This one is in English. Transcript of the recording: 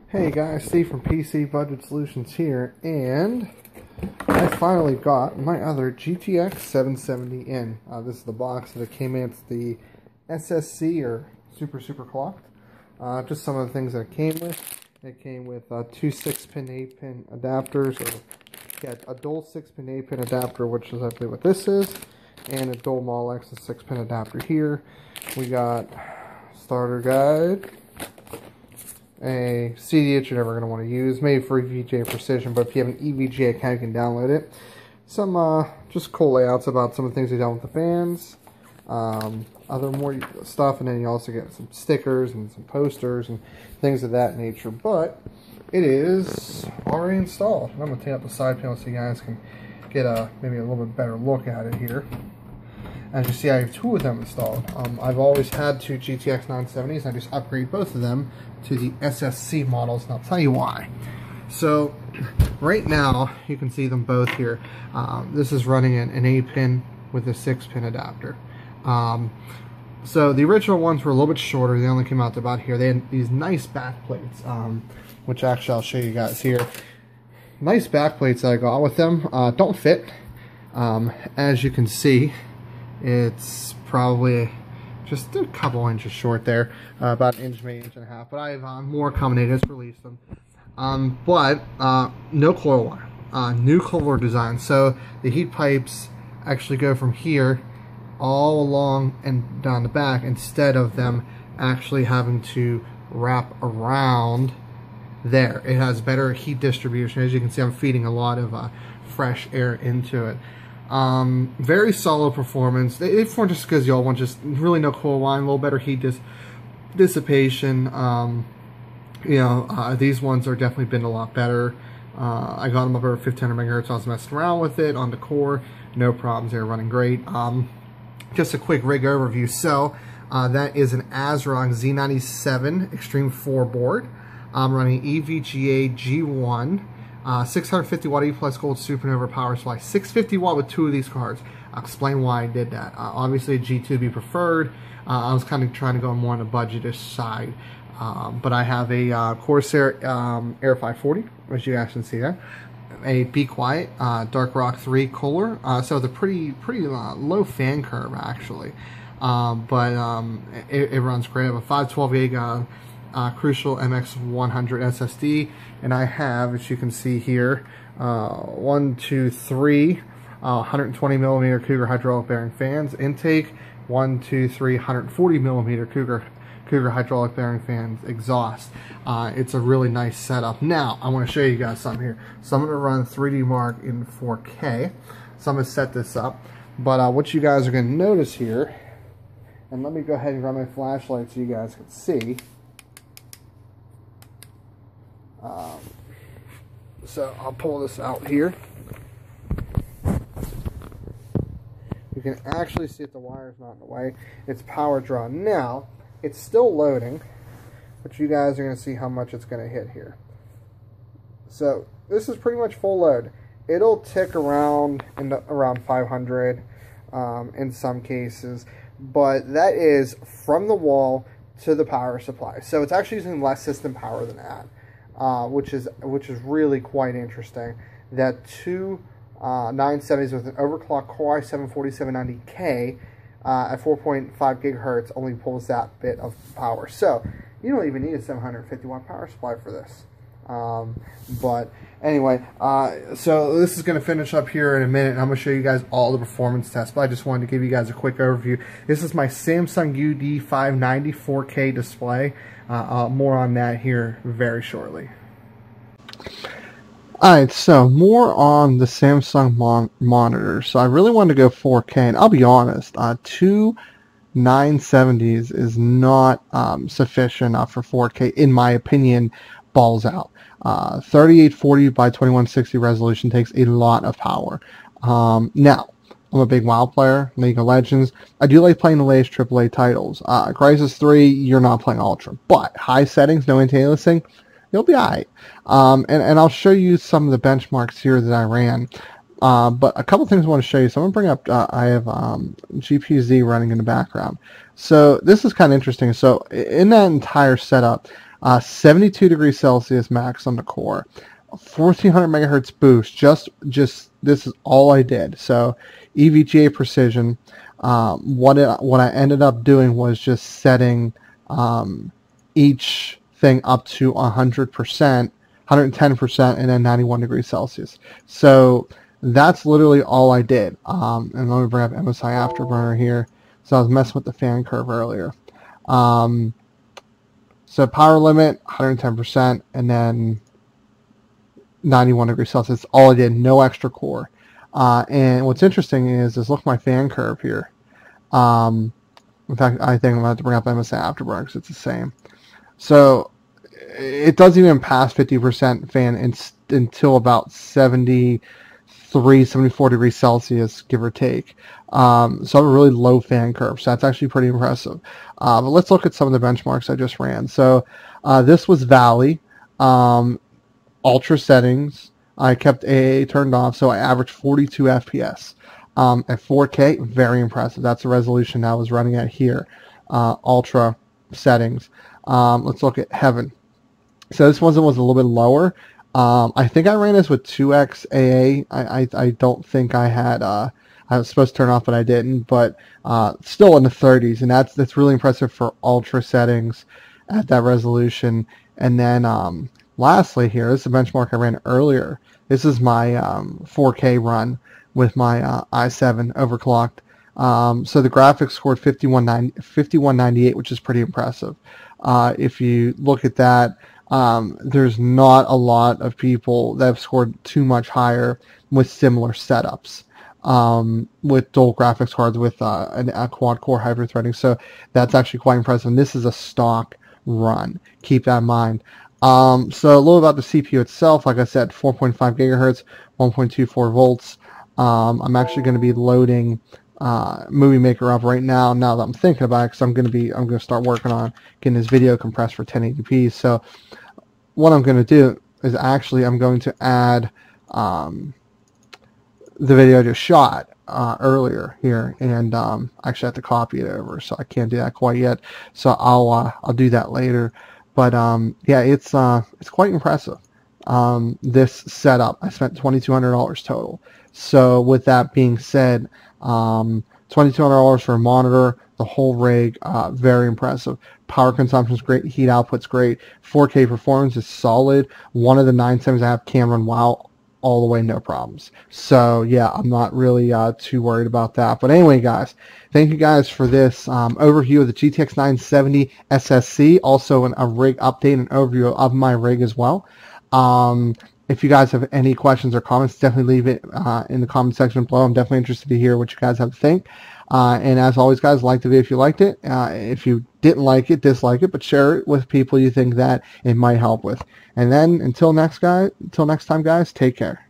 Hey guys, Steve from PC Budget Solutions here, and I finally got my other GTX 770 in. This is the box that it came in. It's the SSC, or super clocked. Just some of the things that it came with. It came with two 6-pin, 8-pin adapters, or a dual 6-pin, 8-pin adapter, which is actually what this is, and a dual Model X 6-pin adapter here. We got starter guide, a CD that you're never going to want to use, made for EVGA Precision, but if you have an EVGA account, you can download it. Some just cool layouts about some of the things we done with the fans, other more stuff, and then you also get some stickers and some posters and things of that nature. But it is already installed. I'm going to take out the side panel so you guys can get maybe a little bit better look at it here. As you see, I have two of them installed. I've always had two GTX 970s, and I just upgrade both of them to the SSC models, and I'll tell you why. So, right now, you can see them both here. This is running an 8-pin with a 6-pin adapter. So, the original ones were a little bit shorter. They only came out to about here. They had these nice back plates, which actually I'll show you guys here. Nice back plates that I got with them. Don't fit. As you can see, it's probably just a couple inches short there, about an inch, maybe inch and a half. But I have more coming. They just released them. But no coil wire, new coil design. So the heat pipes actually go from here all along and down the back, instead of them actually having to wrap around there. It has better heat distribution. As you can see, I'm feeding a lot of fresh air into it. Very solid performance. They perform just because y'all want just really no coil wine, a little better heat dissipation. These ones are definitely been a lot better. I got them up over 1500 megahertz. I was messing around with it on the core, no problems. They're running great. Just a quick rig overview. So that is an ASrock Z97 Extreme 4 board. I'm running EVGA G1. 650 watt E+ gold Supernovae power supply, 650 watt with two of these cards. I'll explain why I did that. Obviously G2 would be preferred. I was kind of trying to go more on the budgetish side, but I have a Corsair Air 540, as you guys can see there. A Be Quiet Dark Rock 3 cooler, so the pretty low fan curve actually, but it runs great. I have a 512 gig Crucial MX100 SSD, and I have, as you can see here, 120 millimeter Cougar hydraulic bearing fans intake, 140 millimeter Cougar hydraulic bearing fans exhaust. It's a really nice setup. Now I want to show you guys something here. So I'm going to run 3D Mark in 4K. So I'm going to set this up. But what you guys are going to notice here, and let me go ahead and run my flashlight so you guys can see. So I'll pull this out here. You can actually see that the wire's not in the way. It's power draw. Now, it's still loading, but you guys are going to see how much it's going to hit here. So this is pretty much full load. It'll tick around around 500 in some cases, but that is from the wall to the power supply. So it's actually using less system power than that. Which is really quite interesting. That two 970s with an overclocked Core i7-4790K at 4.5 gigahertz only pulls that bit of power. So you don't even need a 750 watt power supply for this. But anyway, so this is going to finish up here in a minute, and I'm going to show you guys all the performance tests, but I just wanted to give you guys a quick overview. This is my Samsung UD590 4K display. More on that here very shortly. Alright, so more on the Samsung monitors. So I really wanted to go 4K, and I'll be honest, two 970s is not sufficient enough for 4K, in my opinion. Balls out. 3840 by 2160 resolution takes a lot of power. Now, I'm a big WoW player, League of Legends. I do like playing the latest AAA titles. Crysis 3, you're not playing Ultra, but high settings, no anti-aliasing, you'll be alright. And I'll show you some of the benchmarks here that I ran. But a couple things I want to show you. So I'm going to bring up, I have GPU-Z running in the background. So this is kind of interesting. So in that entire setup, 72 degrees Celsius max on the core, 1400 megahertz boost. Just this is all I did. So EVGA precision. What I ended up doing was just setting each thing up to 100%, 110%, and then 91 degrees Celsius. So that's literally all I did. And let me bring up Msi Afterburner here. So I was messing with the fan curve earlier. So power limit 110%, and then 91 degrees Celsius. All I did, no extra core. And what's interesting is look at my fan curve here. In fact, I think I'm going to have to bring up Msi Afterburner because it's the same. So it doesn't even pass 50% fan until about 73, 74 degrees Celsius, give or take. So I have a really low fan curve, so that's actually pretty impressive. But let's look at some of the benchmarks I just ran. So this was Valley, ultra settings. I kept AA turned off, so I averaged 42 FPS. At 4K, very impressive. That's the resolution I was running at here. Ultra settings. Let's look at Heaven. So this one was a little bit lower. I think I ran this with 2x AA. I don't think I had. I was supposed to turn off, but I didn't. But still in the 30s, and that's really impressive for ultra settings at that resolution. And then lastly, here this is a benchmark I ran earlier. This is my 4K run with my i7 overclocked. So the graphics scored 5198, which is pretty impressive. If you look at that, there's not a lot of people that have scored too much higher with similar setups, with dual graphics cards with a quad-core hybrid threading. So that's actually quite impressive. And this is a stock run. Keep that in mind. So a little about the CPU itself. Like I said, 4.5 gigahertz, 1.24 volts. I'm actually going to be loading Movie Maker up right now that I'm thinking about it, because I'm going to start working on getting this video compressed for 1080p. So what I'm going to do is actually I'm going to add the video I just shot earlier here, and I actually have to copy it over, so I can't do that quite yet. So I'll do that later. But yeah, it's quite impressive. This setup, I spent $2,200 total. So with that being said, $2,200 for a monitor, the whole rig, very impressive. Power consumption is great, heat output's great, 4K performance is solid. One of the 970s I have can run WoW all the way, no problems. So yeah, I'm not really too worried about that. But anyway, guys, thank you guys for this overview of the GTX 970 SSC, also a rig update and overview of my rig as well. If you guys have any questions or comments, definitely leave it in the comment section below. I'm definitely interested to hear what you guys have to think. And as always, guys, like the video if you liked it. If you didn't like it, dislike it, but share it with people you think that it might help with. And then until next time, guys, take care.